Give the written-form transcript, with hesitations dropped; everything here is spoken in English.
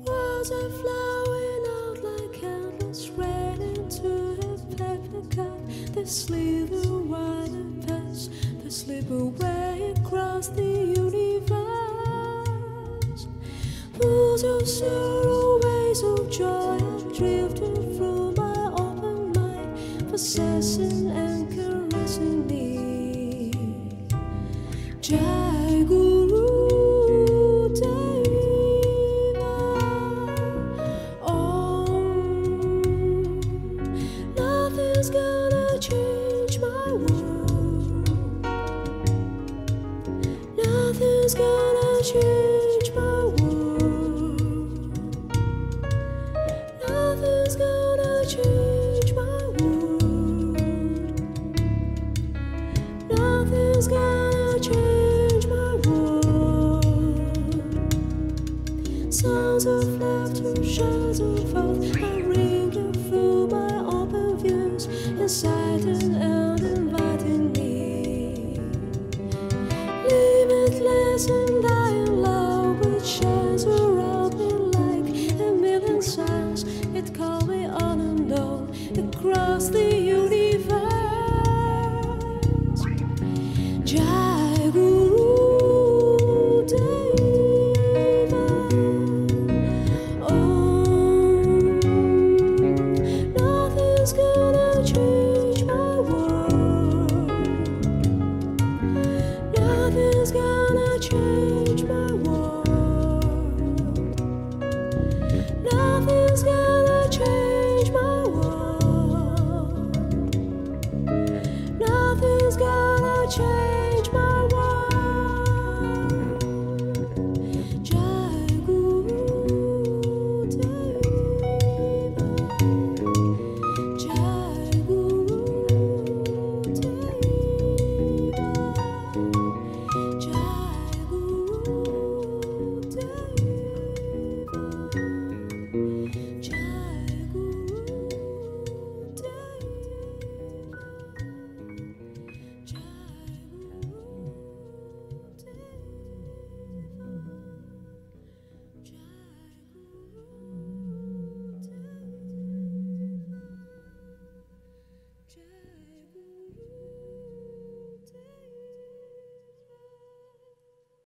Words are flowing out like endless rain into a paper cup. They slither wider past, they slip away across the universe. Pools of sorrow, waves of joy are drifting through my open mind, possessing and caressing me. Jai Guru Deva Om. Nothing's gonna change my world. Nothing's gonna change my world. Nothing's gonna change my world. Nothing's gonna change my world. Sounds of laughter, shouts of hope are ringing through my open views, inciting and inviting me. Limitless and dying love, which shines around me like a million suns. It called me on and on across the universe. Jai Guru Deva Om. Nothing's gonna change my world. Nothing's gonna change my world. Nothing's gonna change.